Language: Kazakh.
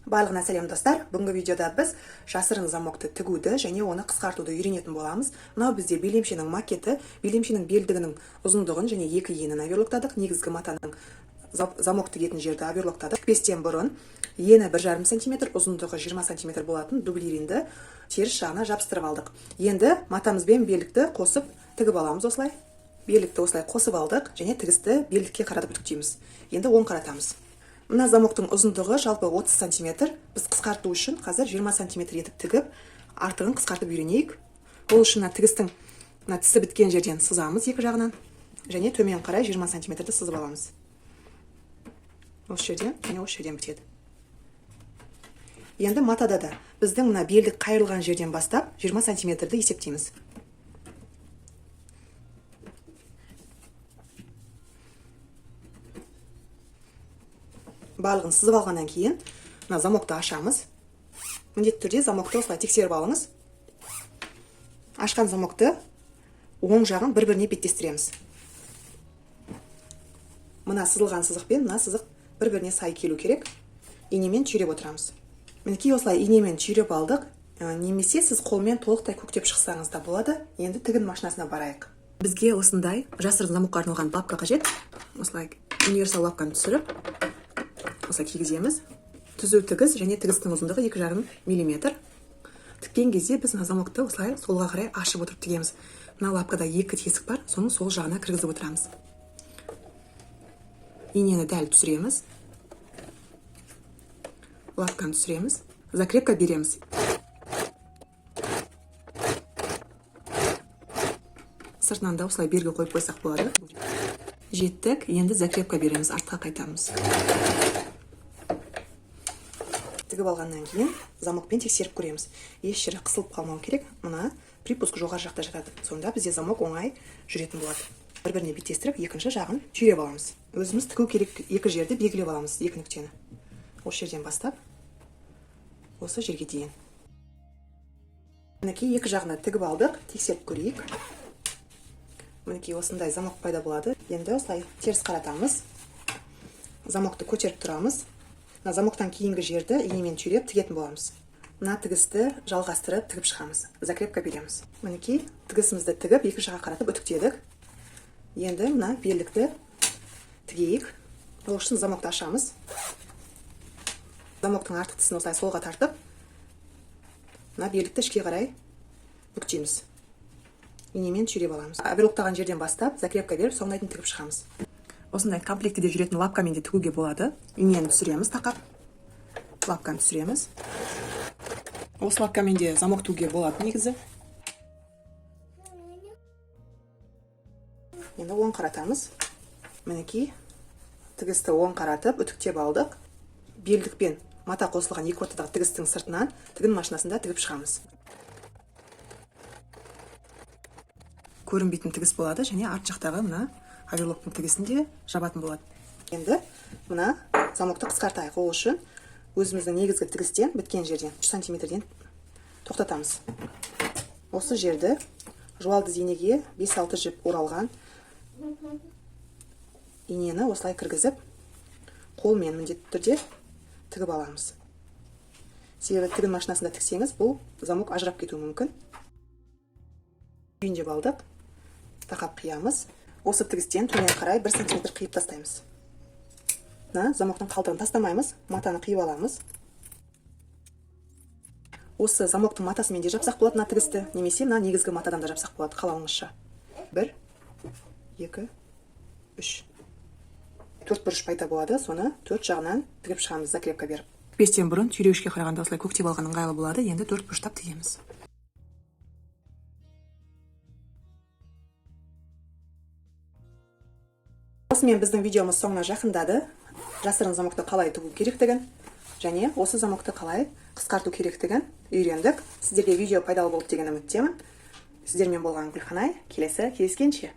Барлығына сәлем достар. Бүгінгі видеода біз жасырын замокты тігуді және оны қысқартуды үйренетін боламыз. Мынау бізде белемшенің макеті, белемшенің белдігінің ұзындығын және екі енін оверлоктадық. Негізгі матаның замок тігетін жерді оверлоктадық. Тікпестен бұрын ені 1,5 см, ұзындығы 20 см болатын дублиринді теріс жағына жабыстырып алдық. Енді матамызбен белдікті қосып тігіп аламыз осылай. Белдікті осылай қосып алдық және тігісті белдікке қаратып үтіктейміз. Енді оң қаратамыз. Мына замоктың ұзындығы жалпы 30 см. Біз қысқарту үшін қазір 20 см етіп тігіп, артығын қысқартып үйренейік. Ол үшін тігістің тісі біткен жерден сызамыз екі жағынан. Және төмен қарай 20 см сызып аламыз. Осы жерден және осы жерден бітеді. Енді матада да біздің мына белдік қайырылған жерден бастап 20 см есептейміз. Барлығын сызып алғаннан кейін мына замокты ашамыз. Міндетті түрде замокты осылай тексеріп алыңыз. Ашқан замокты оң жағын бір-біріне беттестіреміз. Мына сызылған сызықпен мына сызық бір-біріне сай келу керек. Инемен түйреп отырамыз. Мінекей осылай инемен түйреп алдық. Немесе сіз қолмен толықтай көктеп шықсаңыз да болады. Енді тігін машинасына барайық. Бізге осындай жасырын замокқа арналған лапка қажет. Осылай универсал лапканы түсіріп осылай кигіземіз. Түзу тігіс және тігістің ұзындығы 2,5 мм. Тіккен кезде біз мына замокты осылай солға қарай ашып отырып тігеміз. Мына лапкада екі тесік бар, соның сол жағына кіргізіп отырамыз. Инені дәл түсіреміз. Лапканы түсіреміз. Закрепка береміз. Сыртынан да осылай белгі қойып қойсақ болады. Жеттік. Енді закрепка береміз, артқа қайтамыз. Тігіп алғаннан кейін замокпен тексеріп көреміз. Еш жері қысылып қалмау керек. Мына припуск жоғары жақта жатады. Сонда бізде замок оңай жүретін болады. Бір-біріне беттестіріп, екінші жағын түйреп аламыз. Өзіміз тігу керек екі жерді белгілеп аламыз, екі нүктені. Осы жерден бастап осы жерге дейін. Мінекей екі жағына тігіп алдық, тексеріп көрейік. Мінекей осындай замок пайда болады. Енді осылай теріс қаратамыз. Замокты көтеріп тұрамыз. Мына замоктан кейінгі жерді инемен түйреп тігетін боламыз. Мына тігісті жалғастырып тігіп шығамыз. Закрепка береміз. Мінекей тігісімізді тігіп екі жаққа қаратып үтіктедік. Енді мына белдікті тігейік. Ол үшін замокты ашамыз. Замоктың артық тісін осылай солға тартып, мына белдікті ішке қарай бүктейміз. Инемен түйреп аламыз. Оверлоктаған жерден бастап закрепка беріп, соңынан тігіп шығамыз. Осындай комплектіде жүретін лапкамен де тігуге болады. Инені түсіреміз тақап. Лапканы түсіреміз. Осы лапкамен де замок тігуге болады негізі. Енді оң қаратамыз. Мінекей тігісті оң қаратып, үтіктеп алдық. Белдікпен мата қосылған екі ортадағы тігістің сыртынан тігін машинасында тігіп шығамыз. Көрінбейтін тігіс болады және арт жақтағы мына оверлоктың тігісінде жабатын болады. Енді мына замокты қысқартайық. Ол үшін өзіміздің негізгі тігістен біткен жерден 3 см тоқтатамыз. Осы жерді жуалды зенеге 5-6 жіп оралған инені осылай кіргізіп, қолмен міндетті түрде тігіп аламыз. Себебі тігін машинасында тіксеңіз, бұл замок ажырап кетуі мүмкін. Түйіндеп алдық. Тақап қиямыз. Осы тігістен төмен қарай 1 см қиып тастаймыз. Замоктың қалтырын тастамаймыз, матаны қиып аламыз. Осы замоктың матасымен де жапсақ болады мына тігісті, немесе мына негізгі матадан да жапсақ болады қалауыңызша. 1, 2, 3. 4 бұрыш пайда болады, соны 4 жағынан тігіп шығамыз закрепка беріп. Тікпестен бұрын түйреуішке қарағанда осылай көктеп алған ыңғайлы болады. Енді 4 бұрыштап тігеміз. Осымен біздің видеомыз соңына жақындады. Жасырын замокты қалай тігу керектігін және осы замокты қалай қысқарту керектігін үйрендік. Сіздерге видео пайдалы болды деген үміттемін. Сіздермен болған Гүлханай. Келесі кездескенше.